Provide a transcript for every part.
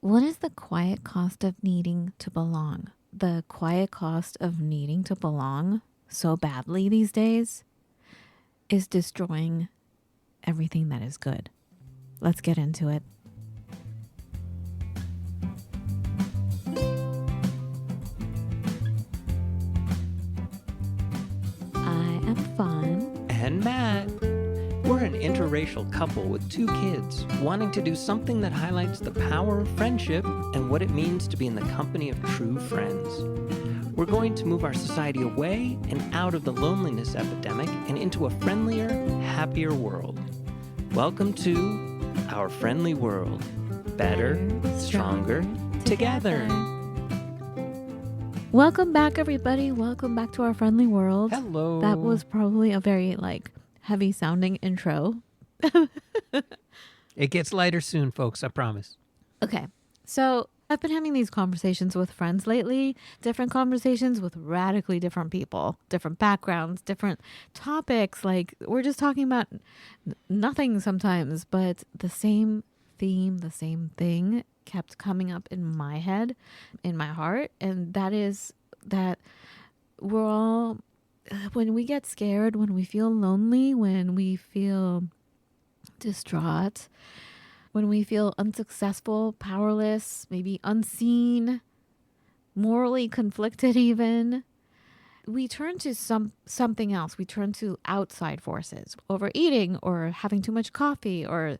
What is the quiet cost of needing to belong? The quiet cost of needing to belong so badly these days is destroying everything that is good. Let's get into it. I am Fawn and Matt. We're an interracial couple with 2 kids wanting to do something that highlights the power of friendship and what it means to be in the company of true friends. We're going to move our society away and out of the loneliness epidemic and into a friendlier, happier world. Welcome to our friendly world. Better, stronger, together. Welcome back, everybody. Welcome back to our friendly world. Hello. That was probably a very heavy sounding intro. It gets lighter soon, folks, I promise. Okay. So I've been having these conversations with friends lately, different conversations with radically different people, different backgrounds, different topics. Like we're just talking about nothing sometimes, but the same theme, the same thing kept coming up in my head, in my heart. And that is that we're all, when we get scared, when we feel lonely, when we feel distraught, when we feel unsuccessful, powerless, maybe unseen, morally conflicted even, we turn to something else. We turn to outside forces, overeating or having too much coffee or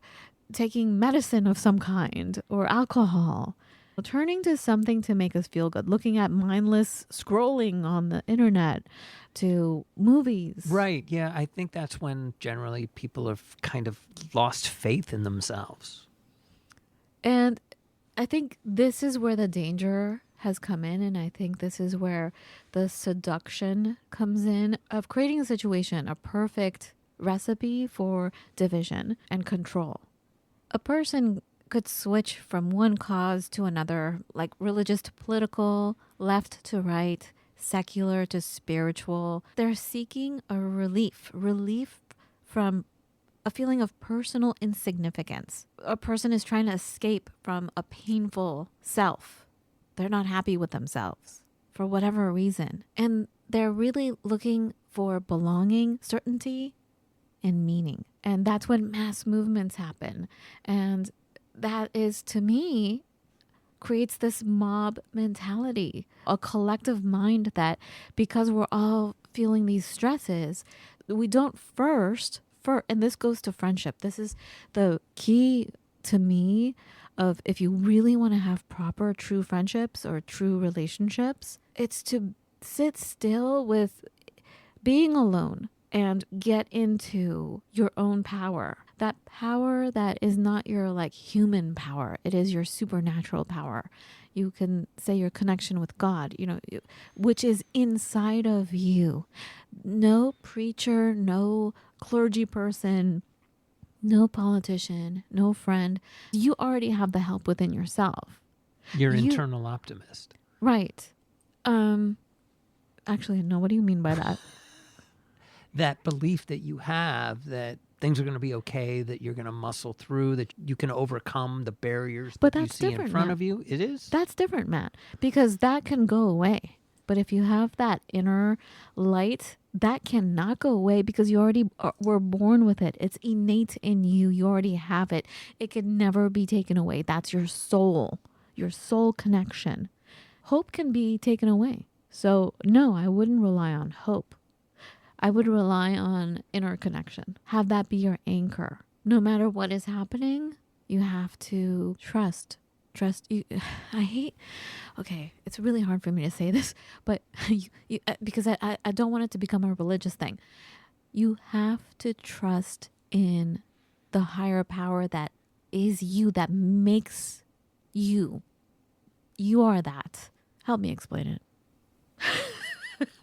taking medicine of some kind or alcohol. Turning to something to make us feel good, looking at mindless scrolling on the internet, to movies. Right, yeah, I think that's when generally people have kind of lost faith in themselves. And I think this is where the danger has come in, and I think this is where the seduction comes in of creating a situation, a perfect recipe for division and control. A person could switch from one cause to another, like religious to political, left to right, secular to spiritual. They're seeking a relief from a feeling of personal insignificance. A person is trying to escape from a painful self. They're not happy with themselves for whatever reason. And they're really looking for belonging, certainty, and meaning. And that's when mass movements happen. And that is, to me, creates this mob mentality, a collective mind that because we're all feeling these stresses, we don't and this goes to friendship. This is the key to me of if you really want to have proper true friendships or true relationships, it's to sit still with being alone and get into your own power. That power that is not your human power. It is your supernatural power. You can say your connection with God, which is inside of you. No preacher, no clergy person, no politician, no friend. You already have the help within yourself. Your internal optimist. Right. Actually, no, what do you mean by that? That belief that you have that things are going to be okay, that you're going to muscle through, that you can overcome the barriers that you see in front of you. It is? That's different, Matt, because that can go away. But if you have that inner light, that cannot go away because you already were born with it. It's innate in you. You already have it. It can never be taken away. That's your soul connection. Hope can be taken away. So no, I wouldn't rely on hope. I would rely on inner connection. Have that be your anchor. No matter what is happening, you have to trust. It's really hard for me to say this, but because I don't want it to become a religious thing. You have to trust in the higher power that is you, that makes you. You are that. Help me explain it.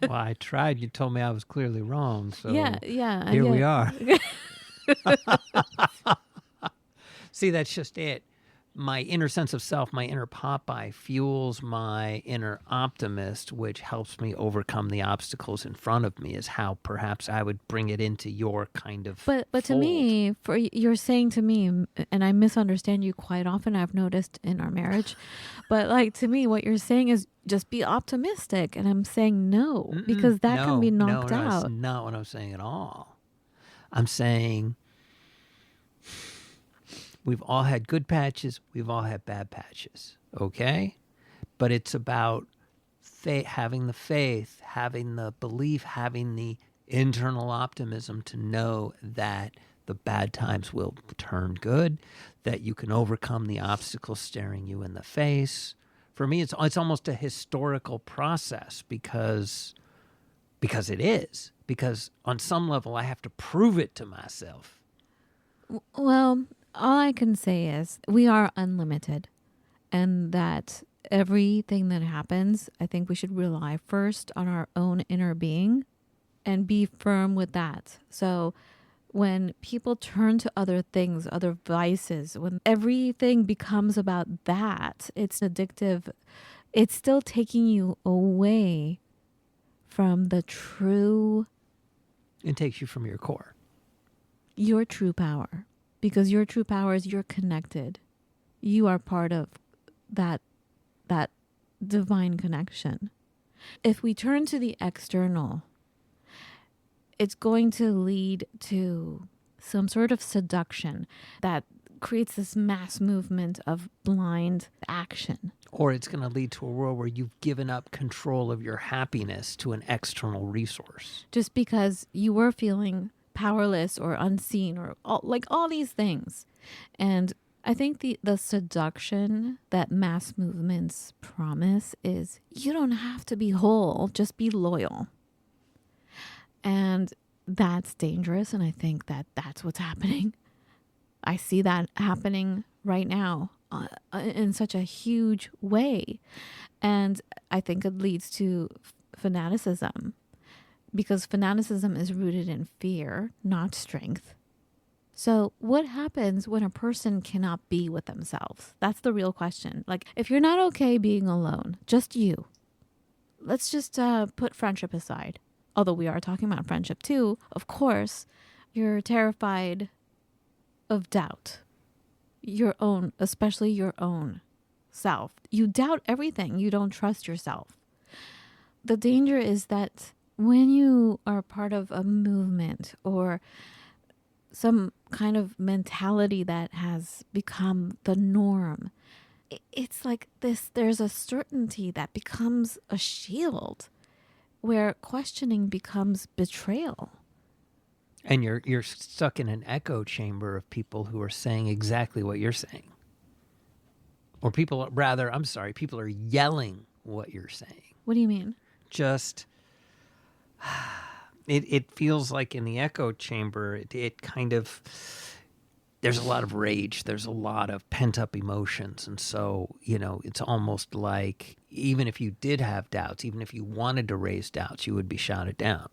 Well, I tried. You told me I was clearly wrong. So here we are. See, that's just it. my inner sense of self, my inner Popeye, fuels my inner optimist, which helps me overcome the obstacles in front of me, is how perhaps I would bring it into your kind of But to fold. me, for you're saying to me, and I misunderstand you quite often, I've noticed in our marriage, but like to me, what you're saying is just be optimistic, and I'm saying no, because that can be No, knocked that's out. not what I'm saying at all. I'm saying we've all had good patches, we've all had bad patches, okay? But it's about having the faith, having the belief, having the internal optimism to know that the bad times will turn good, that you can overcome the obstacles staring you in the face. For me, it's almost a historical process because it is. Because on some level, I have to prove it to myself. Well, all I can say is we are unlimited, and that everything that happens, I think we should rely first on our own inner being and be firm with that. So when people turn to other things, other vices, when everything becomes about that, it's addictive. It's still taking you away from the true, It takes you from your core. your true power. Because your true power is you're connected. You are part of that divine connection. If we turn to the external, it's going to lead to some sort of seduction that creates this mass movement of blind action. Or it's going to lead to a world where you've given up control of your happiness to an external resource. Just because you were feeling powerless or unseen or all these things. And I think the seduction that mass movements promise is you don't have to be whole, just be loyal. And that's dangerous. And I think that that's what's happening. I see that happening right now in such a huge way. And I think it leads to fanaticism, because fanaticism is rooted in fear, not strength. So what happens when a person cannot be with themselves? That's the real question. Like, if you're not okay being alone, just you, let's just put friendship aside. Although we are talking about friendship too, of course, you're terrified of doubt. Your own, especially your own self. You doubt everything. You don't trust yourself. The danger is that when you are part of a movement or some kind of mentality that has become the norm, it's like this, there's a certainty that becomes a shield where questioning becomes betrayal. And you're stuck in an echo chamber of people who are saying exactly what you're saying. Or people are yelling what you're saying. What do you mean? Just it feels like in the echo chamber, it kind of, there's a lot of rage, there's a lot of pent up emotions. And so, it's almost like even if you did have doubts, even if you wanted to raise doubts, you would be shouted down.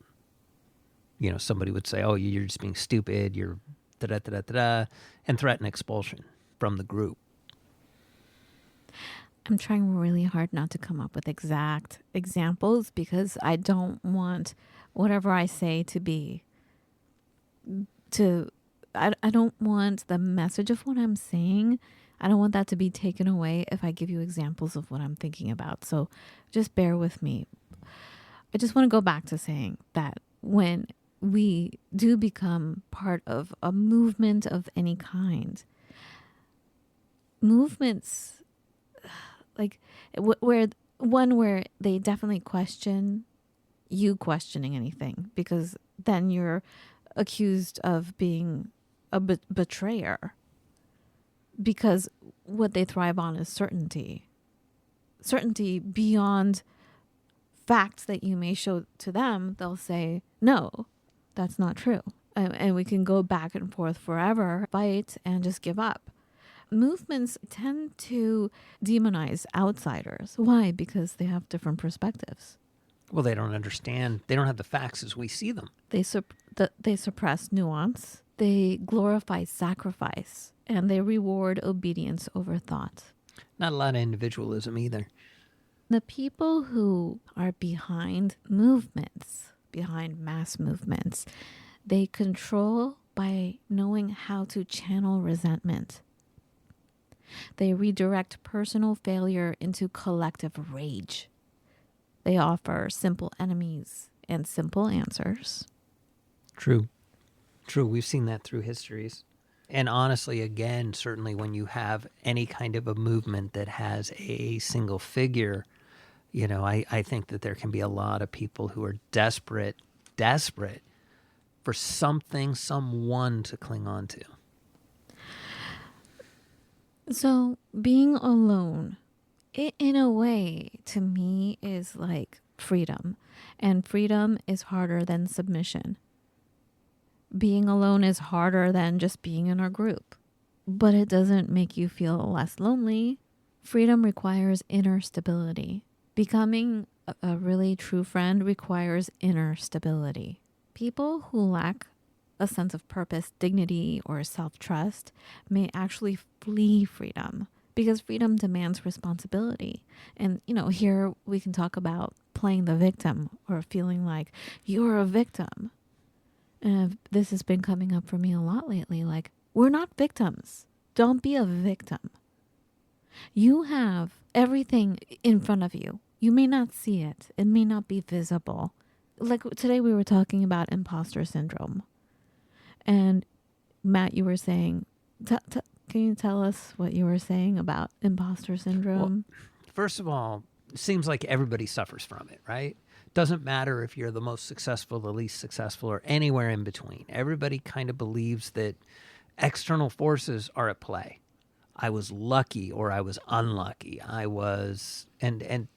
Somebody would say, oh, you're just being stupid, you're da-da-da-da-da, and threaten expulsion from the group. I'm trying really hard not to come up with exact examples because I don't want whatever I say I don't want the message of what I'm saying. I don't want that to be taken away if I give you examples of what I'm thinking about. So just bear with me. I just want to go back to saying that when we do become part of a movement of any kind, movements like where they definitely question you questioning anything, because then you're accused of being a betrayer, because what they thrive on is certainty beyond facts that you may show to them. They'll say, no, that's not true. And we can go back and forth forever, fight, and just give up. Movements tend to demonize outsiders. Why? Because they have different perspectives. Well, they don't understand. They don't have the facts as we see them. They suppress nuance. They glorify sacrifice. and they reward obedience over thought. Not a lot of individualism either. The people who are behind movements, behind mass movements, they control by knowing how to channel resentment. They redirect personal failure into collective rage. They offer simple enemies and simple answers. True. We've seen that through histories. And honestly, again, certainly when you have any kind of a movement that has a single figure, I think that there can be a lot of people who are desperate for something, someone to cling on to. So being alone, it, in a way, to me, is like freedom. And freedom is harder than submission. Being alone is harder than just being in a group. But it doesn't make you feel less lonely. Freedom requires inner stability. Becoming a really true friend requires inner stability. People who lack a sense of purpose, dignity, or self-trust may actually flee freedom because freedom demands responsibility. And, here we can talk about playing the victim or feeling like you're a victim. And this has been coming up for me a lot lately. Like, we're not victims. Don't be a victim. You have everything in front of you. You may not see it. It may not be visible. Like today we were talking about imposter syndrome. And Matt, you were saying, can you tell us what you were saying about imposter syndrome? Well, first of all, it seems like everybody suffers from it, right? Doesn't matter if you're the most successful, the least successful, or anywhere in between. Everybody kind of believes that external forces are at play. I was lucky or I was unlucky. I was, and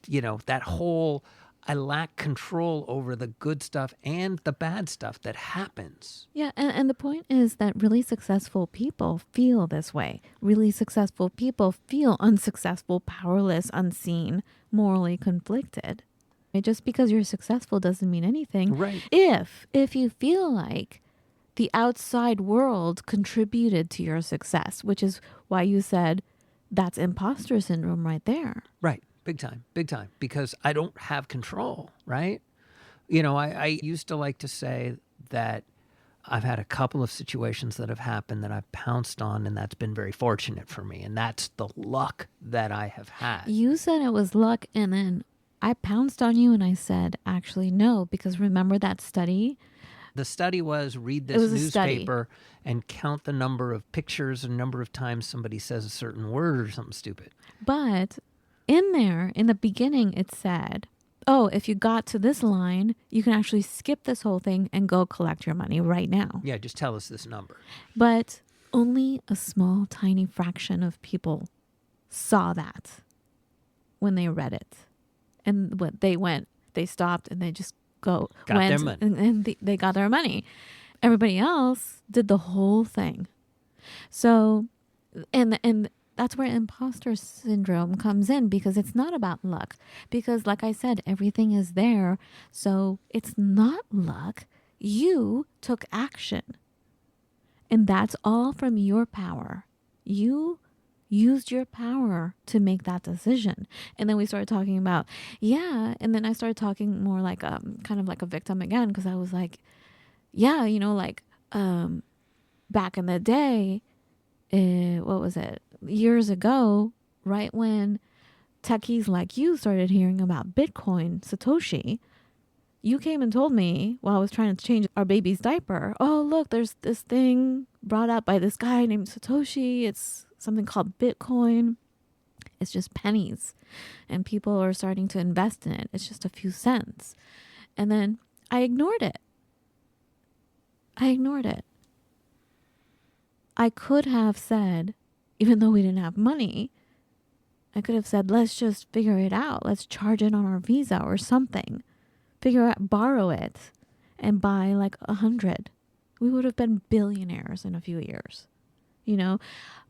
that whole, I lack control over the good stuff and the bad stuff that happens. Yeah, and the point is that really successful people feel this way. Really successful people feel unsuccessful, powerless, unseen, morally conflicted. Just because you're successful doesn't mean anything. Right. If you feel like the outside world contributed to your success, which is why you said that's imposter syndrome right there. Right. Big time. Because I don't have control, right? I used to like to say that I've had a couple of situations that have happened that I've pounced on, and that's been very fortunate for me. And that's the luck that I have had. You said it was luck, and then I pounced on you and I said, actually, no, because remember that study? The study was read this newspaper and count the number of pictures and number of times somebody says a certain word or something stupid. But in there, in the beginning, it said, oh, if you got to this line, you can actually skip this whole thing and go collect your money right now. Yeah, just tell us this number. But only a small, tiny fraction of people saw that when they read it. And when they stopped and they just got their money. And they got their money. Everybody else did the whole thing. So, and that's where imposter syndrome comes in, because it's not about luck. Because like I said, everything is there. So it's not luck. You took action. And that's all from your power. You used your power to make that decision. And then we started talking about, and then I started talking more like kind of like a victim again, because I was like, back in the day, what was it? Years ago, right when techies like you started hearing about Bitcoin, Satoshi, you came and told me while I was trying to change our baby's diaper, oh, look, there's this thing brought up by this guy named Satoshi. It's something called Bitcoin. It's just pennies. And people are starting to invest in it. It's just a few cents. And then I ignored it. I could have said, even though we didn't have money, I could have said, let's just figure it out. Let's charge it on our Visa or something. Borrow it and buy like 100. We would have been billionaires in a few years,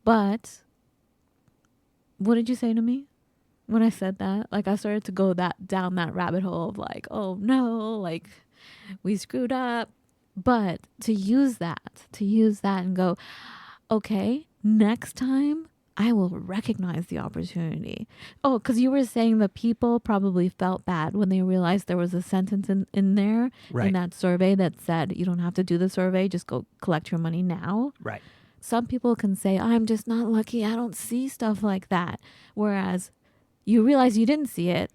But what did you say to me when I said that? Like, I started to go down that rabbit hole of like, oh no, like we screwed up. But to use that and go, okay, next time I will recognize the opportunity. Oh, because you were saying the people probably felt bad when they realized there was a sentence in there Right. in that survey that said, you don't have to do the survey, just go collect your money now. Right. Some people can say, I'm just not lucky. I don't see stuff like that. Whereas you realize you didn't see it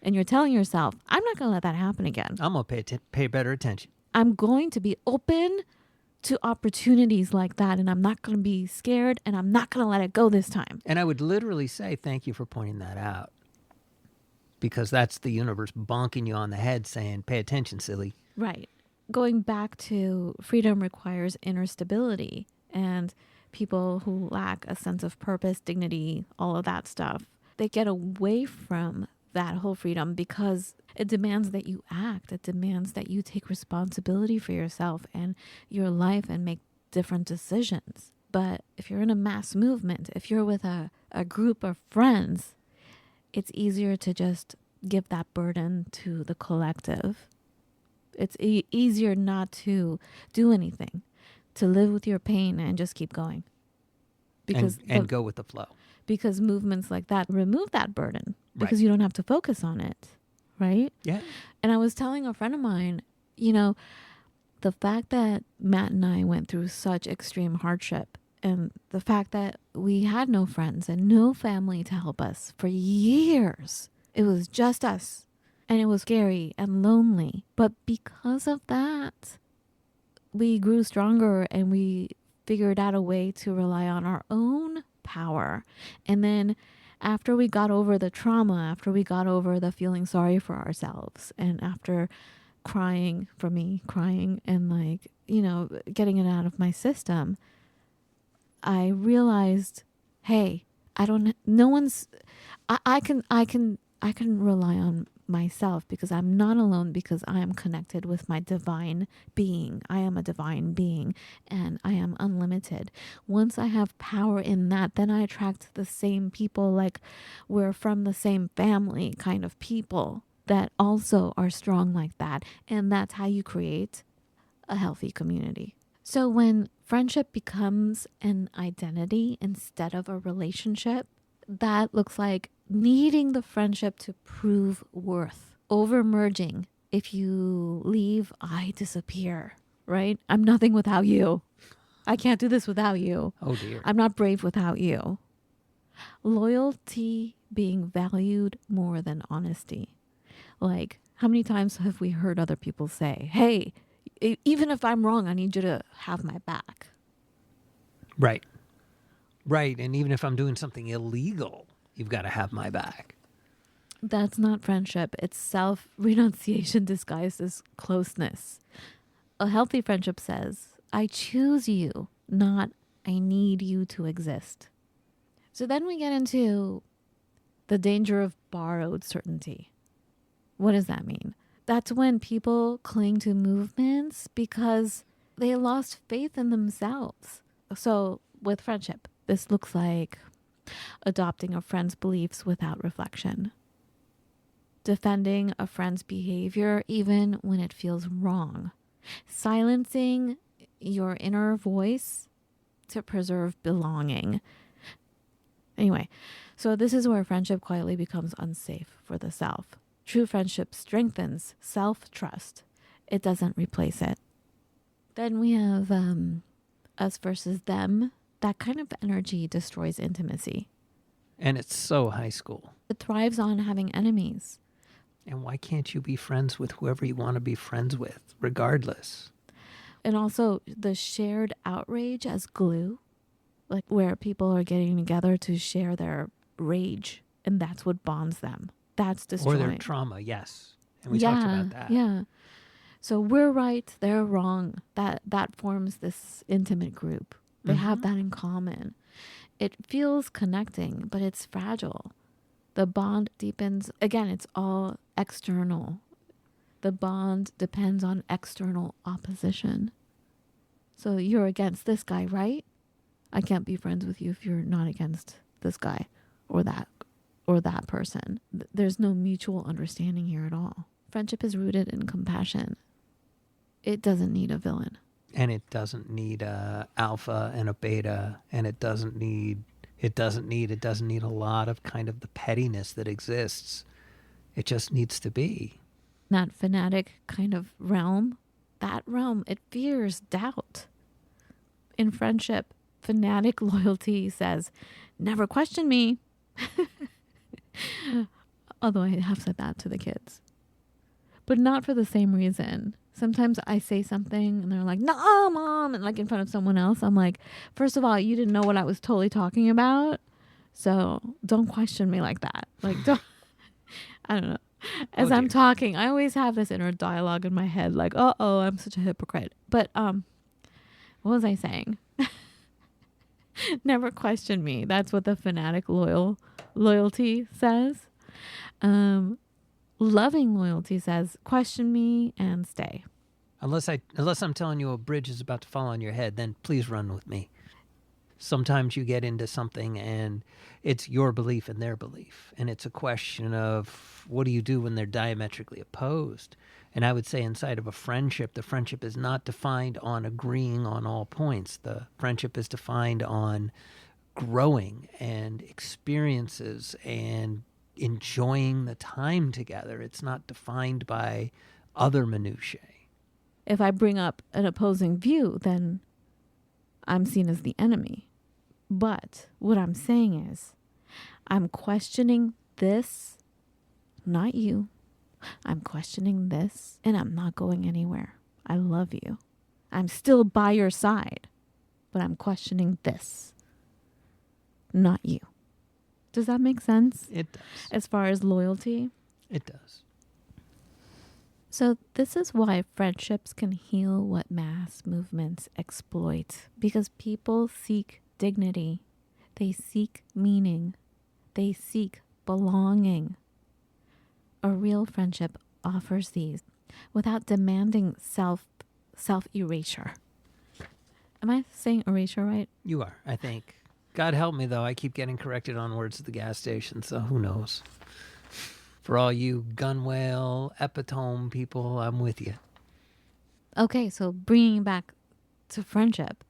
and you're telling yourself, I'm not going to let that happen again. I'm going to pay better attention. I'm going to be open to opportunities like that, and I'm not going to be scared, and I'm not going to let it go this time. And I would literally say, thank you for pointing that out. Because that's the universe bonking you on the head saying, pay attention, silly. Right. Going back to freedom requires inner stability, and people who lack a sense of purpose, dignity, all of that stuff, they get away from that whole freedom because it demands that you act. It demands that you take responsibility for yourself and your life and make different decisions. But if you're in a mass movement, if you're with a group of friends, it's easier to just give that burden to the collective. It's easier not to do anything, to live with your pain and just keep going. Because and go with the flow. Because movements like that remove that burden because Right. you don't have to focus on it, right? Yeah. And I was telling a friend of mine, the fact that Matt and I went through such extreme hardship and the fact that we had no friends and no family to help us for years, it was just us. And it was scary and lonely. But because of that, we grew stronger and we figured out a way to rely on our own power. And then after we got over the trauma, after we got over the feeling sorry for ourselves, and after crying and getting it out of my system, I realized, hey, I can rely on myself because I'm not alone, because I am connected with my divine being. I am a divine being and I am unlimited. Once I have power in that, then I attract the same people, like we're from the same family kind of people that also are strong like that. And that's how you create a healthy community. So when friendship becomes an identity instead of a relationship, that looks like needing the friendship to prove worth. Over merging. If you leave, I disappear, right? I'm nothing without you. I can't do this without you. Oh, dear. I'm not brave without you. Loyalty being valued more than honesty. Like, how many times have we heard other people say, hey, even if I'm wrong, I need you to have my back. Right. Right. And even if I'm doing something illegal, you've got to have my back. That's not friendship. It's self-renunciation disguised as closeness. A healthy friendship says, I choose you, not I need you to exist. So then we get into the danger of borrowed certainty. What does that mean? That's when people cling to movements because they lost faith in themselves. So with friendship, this looks like adopting a friend's beliefs without reflection. Defending a friend's behavior even when it feels wrong. Silencing your inner voice to preserve belonging. Anyway, so this is where friendship quietly becomes unsafe for the self. True friendship strengthens self-trust. It doesn't replace it. Then we have us versus them. That kind of energy destroys intimacy. And it's so high school. It thrives on having enemies. And why can't you be friends with whoever you want to be friends with, regardless? And also the shared outrage as glue, like where people are getting together to share their rage, and that's what bonds them. That's destroying. Or their trauma, yes. And we talked about that. Yeah. So we're right, they're wrong. That forms this intimate group. They have that in common. It feels connecting, but it's fragile. The bond deepens. Again, it's all external. The bond depends on external opposition. So you're against this guy, right? I can't be friends with you if you're not against this guy or that person. There's no mutual understanding here at all. Friendship is rooted in compassion. It doesn't need a villain. And it doesn't need a alpha and a beta, and it doesn't need a lot of kind of the pettiness that exists. It just needs to be. That fanatic kind of realm, that realm, it fears doubt. In friendship, fanatic loyalty says, never question me. Although I have said that to the kids. But not for the same reason. Sometimes I say something and they're like, no, mom. And like in front of someone else, I'm like, first of all, you didn't know what I was totally talking about. So don't question me like that. Like, don't, I don't know. As I'm talking, I always have this inner dialogue in my head, like, uh-oh, I'm such a hypocrite. But what was I saying? Never question me. That's what the fanatic loyalty says. Loving loyalty says, question me and stay. Unless I'm telling you a bridge is about to fall on your head, then please run with me. Sometimes you get into something and it's your belief and their belief. And it's a question of what do you do when they're diametrically opposed? And I would say inside of a friendship, the friendship is not defined on agreeing on all points. The friendship is defined on growing and experiences and enjoying the time together. It's not defined by other minutiae. If I bring up an opposing view, then I'm seen as the enemy. But what I'm saying is, I'm questioning this, not you. I'm questioning this, and I'm not going anywhere. I love you. I'm still by your side, but I'm questioning this, not you. Does that make sense? It does. As far as loyalty? It does. So this is why friendships can heal what mass movements exploit. Because people seek dignity. They seek meaning. They seek belonging. A real friendship offers these without demanding self-erasure. Am I saying erasure right? You are, I think. God help me, though. I keep getting corrected on words at the gas station, so who knows? For all you gun whale, epitome people, I'm with you. Okay, so bringing back to friendship.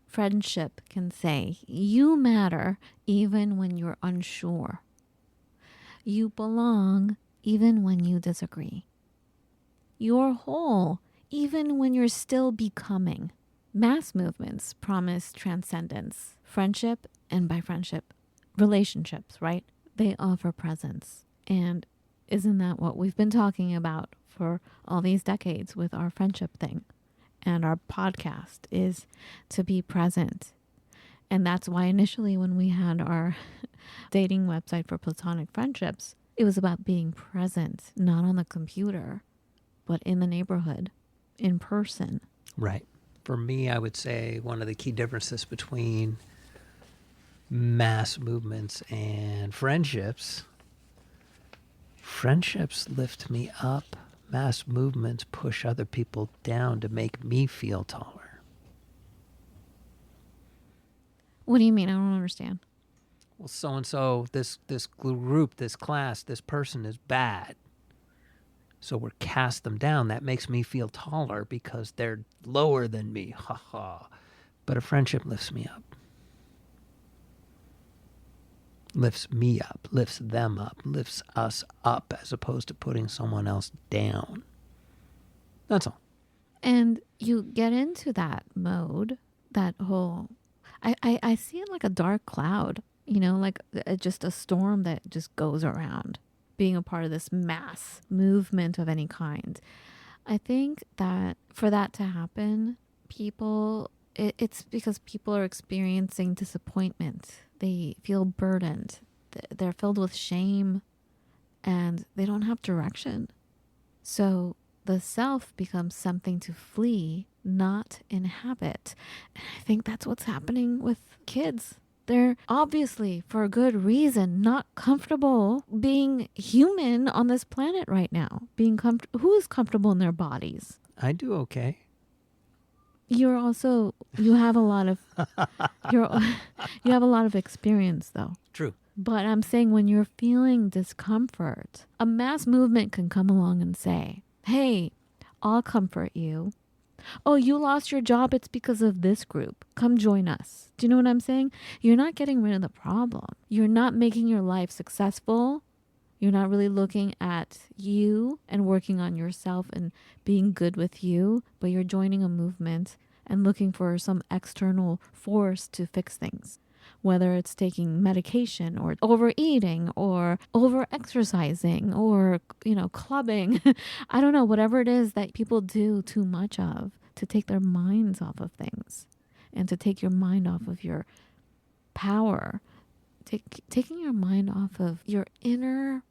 Friendship can say, you matter even when you're unsure. You belong even when you disagree. You're whole even when you're still becoming. Mass movements promise transcendence, friendship, and by friendship, relationships, right? They offer presence. And isn't that what we've been talking about for all these decades with our friendship thing? And our podcast is to be present. And that's why initially when we had our dating website for platonic friendships, it was about being present, not on the computer, but in the neighborhood, in person. Right. For me, I would say one of the key differences between mass movements and friendships lift me up. Mass movements push other people down to make me feel taller. What do you mean? I don't understand. Well, so-and-so, this group, this class, this person is bad. So we're cast them down. That makes me feel taller because they're lower than me. Ha ha. But a friendship lifts me up. Lifts me up, lifts them up, lifts us up as opposed to putting someone else down. That's all. And you get into that mode, that whole, I see it like a dark cloud, you know, like just a storm that just goes around, being a part of this mass movement of any kind. I think that for that to happen, it's because people are experiencing disappointment. They feel burdened. They're filled with shame and they don't have direction. So the self becomes something to flee, not inhabit. And I think that's what's happening with kids. They're obviously, for a good reason, not comfortable being human on this planet right now. Who is comfortable in their bodies? I do okay. You have a lot of you have a lot of experience though. True. But I'm saying when you're feeling discomfort, a mass movement can come along and say, hey, I'll comfort you. Oh, you lost your job. It's because of this group. Come join us. Do you know what I'm saying? You're not getting rid of the problem. You're not making your life successful. You're not really looking at you and working on yourself and being good with you, but you're joining a movement and looking for some external force to fix things. Whether it's taking medication or overeating or over exercising or, clubbing. I don't know, whatever it is that people do too much of to take their minds off of things and to take your mind off of your power, taking your mind off of your inner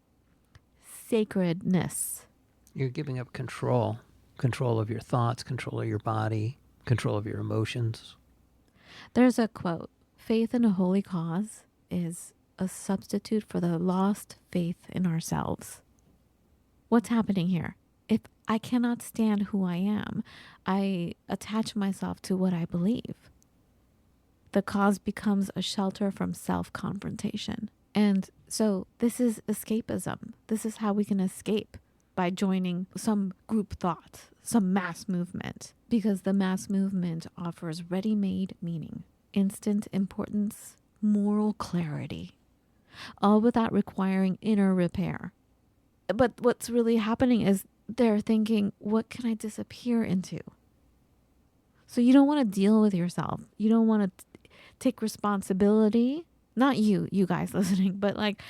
sacredness. You're giving up control of your thoughts, control of your body, control of your emotions. There's a quote, faith in a holy cause is a substitute for the lost faith in ourselves. What's happening here? If I cannot stand who I am, I attach myself to what I believe. The cause becomes a shelter from self-confrontation. And so this is escapism. This is how we can escape, by joining some group thought, some mass movement, because the mass movement offers ready-made meaning, instant importance, moral clarity, all without requiring inner repair. But what's really happening is they're thinking, what can I disappear into? So you don't want to deal with yourself. You don't want to take responsibility. Not you guys listening, but like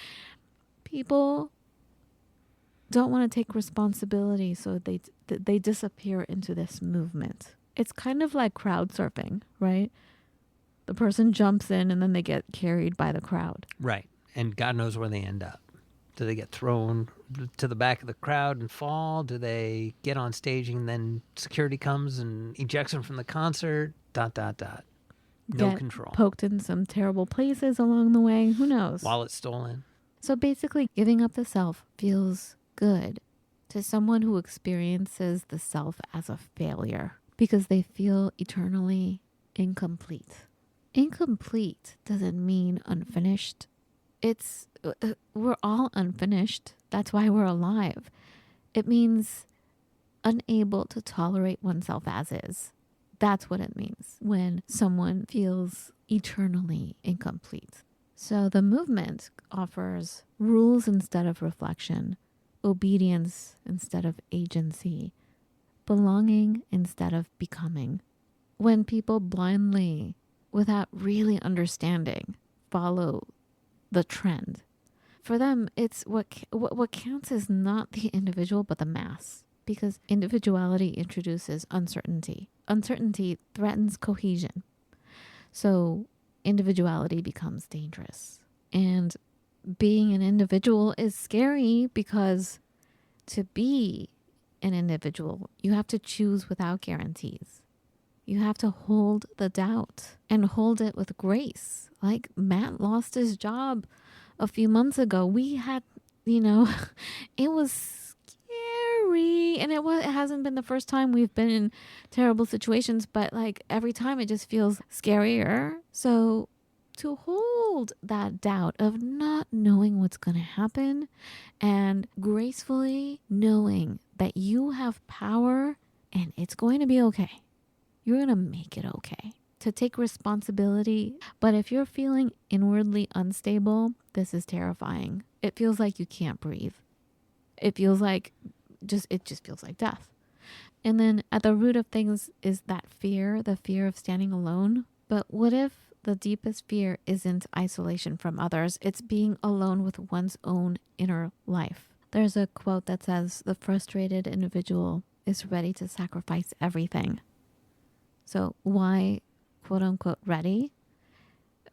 people don't want to take responsibility, so they disappear into this movement. It's kind of like crowd surfing, right? The person jumps in and then they get carried by the crowd. Right. And God knows where they end up. Do they get thrown to the back of the crowd and fall? Do they get on stage and then security comes and ejects them from the concert? ... No Get control. Poked in some terrible places along the way. Who knows? Wallet stolen. So basically, giving up the self feels good to someone who experiences the self as a failure because they feel eternally incomplete. Incomplete doesn't mean unfinished. It's we're all unfinished. That's why we're alive. It means unable to tolerate oneself as is. That's what it means when someone feels eternally incomplete. So the movement offers rules instead of reflection, obedience instead of agency, belonging instead of becoming. When people blindly, without really understanding, follow the trend, for them, it's what counts is not the individual, but the mass. Because individuality introduces uncertainty. Uncertainty threatens cohesion. So individuality becomes dangerous. And being an individual is scary because to be an individual, you have to choose without guarantees. You have to hold the doubt and hold it with grace. Like Matt lost his job a few months ago. We had, it was scary, and it hasn't been the first time we've been in terrible situations, but like every time it just feels scarier. So to hold that doubt of not knowing what's going to happen and gracefully knowing that you have power and it's going to be okay. You're going to make it okay. To take responsibility. But if you're feeling inwardly unstable, this is terrifying. It feels like you can't breathe. It feels like it just feels like death. And then at the root of things is that fear, the fear of standing alone. But what if the deepest fear isn't isolation from others? It's being alone with one's own inner life. There's a quote that says, the frustrated individual is ready to sacrifice everything. So why, quote unquote, ready?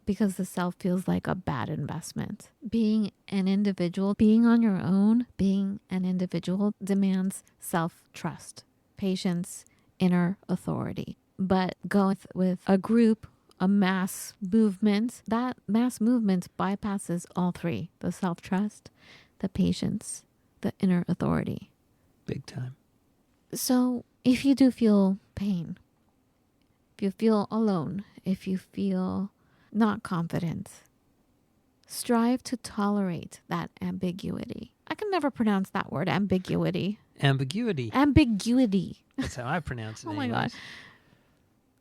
Because the self feels like a bad investment. Being an individual, being on your own, being an individual demands self-trust, patience, inner authority. But going with a group, a mass movement, that mass movement bypasses all three: the self-trust, the patience, the inner authority. Big time. So if you do feel pain, if you feel alone, if you feel not confident, strive to tolerate that ambiguity. I can never pronounce that word, ambiguity. Ambiguity. Ambiguity. That's how I pronounce it. Oh my God. anyways.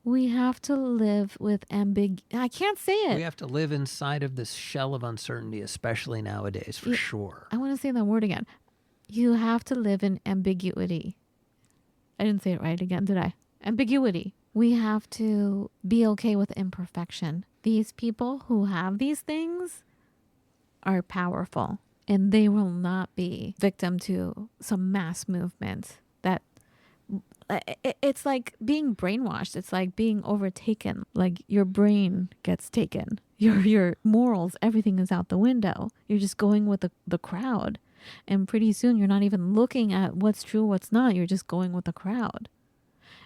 We have to live with I can't say it. We have to live inside of this shell of uncertainty, especially nowadays, for sure. I want to say that word again. You have to live in ambiguity. I didn't say it right again, did I? Ambiguity. We have to be okay with imperfection. These people who have these things are powerful, and they will not be victim to some mass movement that it's like being brainwashed. It's like being overtaken. Like your brain gets taken. Your morals, everything is out the window. You're just going with the crowd. And pretty soon you're not even looking at what's true, what's not. You're just going with the crowd.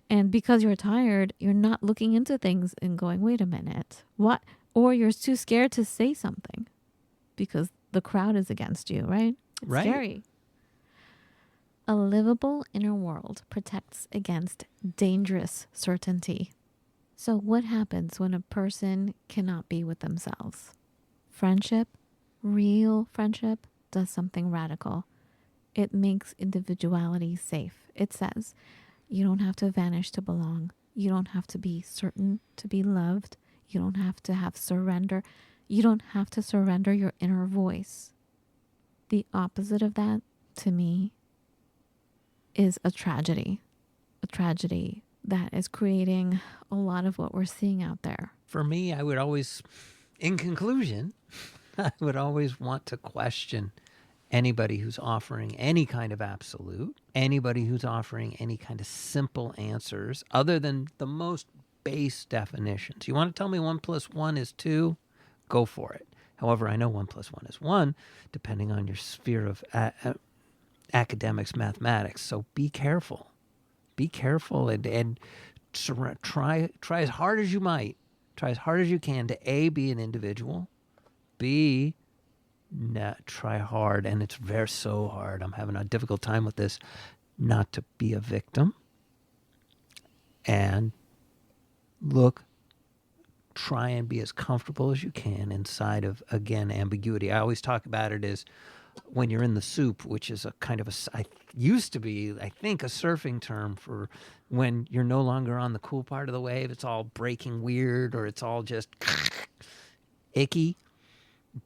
And because you're tired, you're not looking into things and going, wait a minute, what? Or you're too scared to say something because the crowd is against you, right? It's right. Scary. A livable inner world protects against dangerous certainty. So what happens when a person cannot be with themselves? Friendship, real friendship, does something radical. It makes individuality safe. It says, you don't have to vanish to belong. You don't have to be certain to be loved. You don't have to have surrender. You don't have to surrender your inner voice. The opposite of that, to me, is a tragedy that is creating a lot of what we're seeing out there. For me, I would always, in conclusion, I would always want to question anybody who's offering any kind of absolute, anybody who's offering any kind of simple answers other than the most base definitions. You want to tell me 1 + 1 is 2? Go for it. However, I know 1 + 1 is 1, depending on your sphere of academics, mathematics. So be careful. Be careful and try as hard as you might. Try as hard as you can to A, be an individual. B, try hard, and it's so hard. I'm having a difficult time with this, not to be a victim. And try and be as comfortable as you can inside of, again, ambiguity. I always talk about it as when you're in the soup, which is a kind of used to be, I think, a surfing term for when you're no longer on the cool part of the wave. It's all breaking weird, or it's all just icky.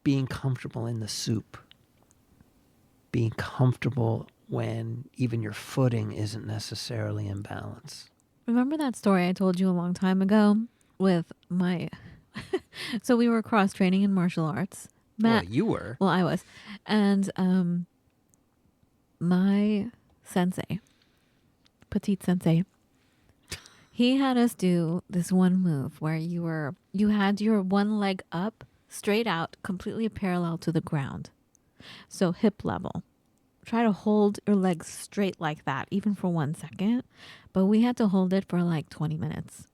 Being comfortable in the soup. Being comfortable when even your footing isn't necessarily in balance. Remember that story I told you a long time ago with my... So we were cross-training in martial arts. Matt, well, you were. Well, I was. And my sensei, petite sensei, he had us do this one move where you had your one leg up, straight out, completely parallel to the ground. So hip level. Try to hold your legs straight like that, even for 1 second. But we had to hold it for like 20 minutes.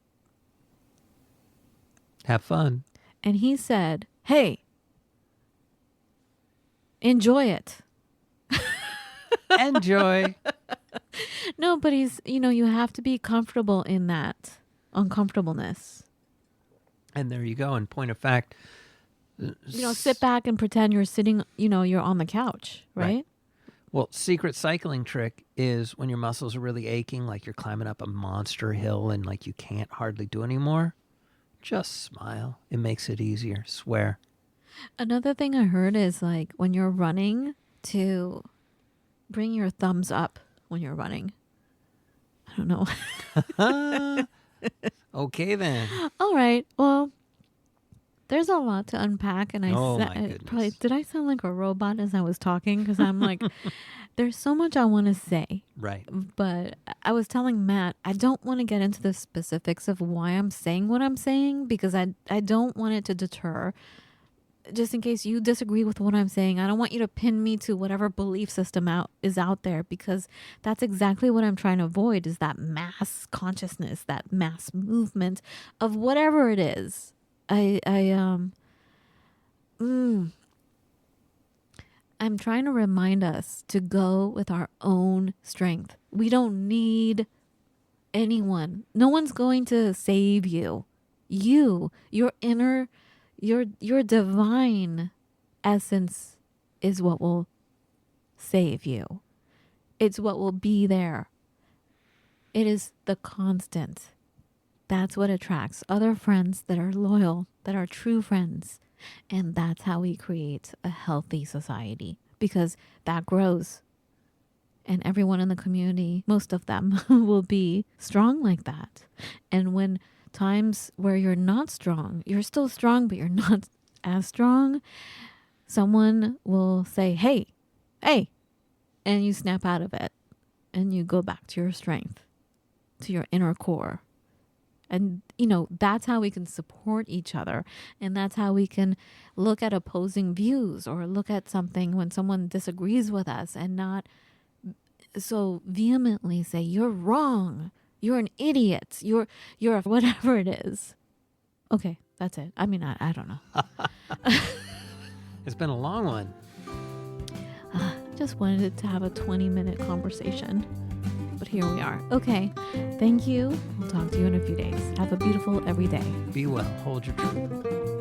Have fun. And he said, hey, enjoy it. Enjoy. No, but you have to be comfortable in that uncomfortableness. And there you go. And point of fact, sit back and pretend you're sitting, you're on the couch, right? Well, secret cycling trick is when your muscles are really aching, like you're climbing up a monster hill and like you can't hardly do anymore, just smile. It makes it easier. Swear. Another thing I heard is like when you're running, to bring your thumbs up when you're running. I don't know. Okay, then. All right. Well, there's a lot to unpack, and did I sound like a robot as I was talking? Because I'm like, there's so much I want to say. Right. But I was telling Matt, I don't want to get into the specifics of why I'm saying what I'm saying, because I don't want it to deter. Just in case you disagree with what I'm saying, I don't want you to pin me to whatever belief system is out there, because that's exactly what I'm trying to avoid, is that mass consciousness, that mass movement of whatever it is. I'm trying to remind us to go with our own strength. We don't need anyone. No one's going to save you. Your inner, your divine essence is what will save you. It's what will be there. It is the constant. That's what attracts other friends that are loyal, that are true friends. And that's how we create a healthy society, because that grows. And everyone in the community, most of them, will be strong like that. And when times where you're not strong, you're still strong, but you're not as strong, someone will say, hey, hey, and you snap out of it and you go back to your strength, to your inner core. And, that's how we can support each other. And that's how we can look at opposing views or look at something when someone disagrees with us and not so vehemently say, you're wrong, you're an idiot, you're whatever it is. Okay, that's it. I mean, I don't know. It's been a long one. Just wanted to have a 20-minute conversation, but here we are. Okay, thank you. We'll talk to you in a few days. Have a beautiful every day. Be well. Hold your truth.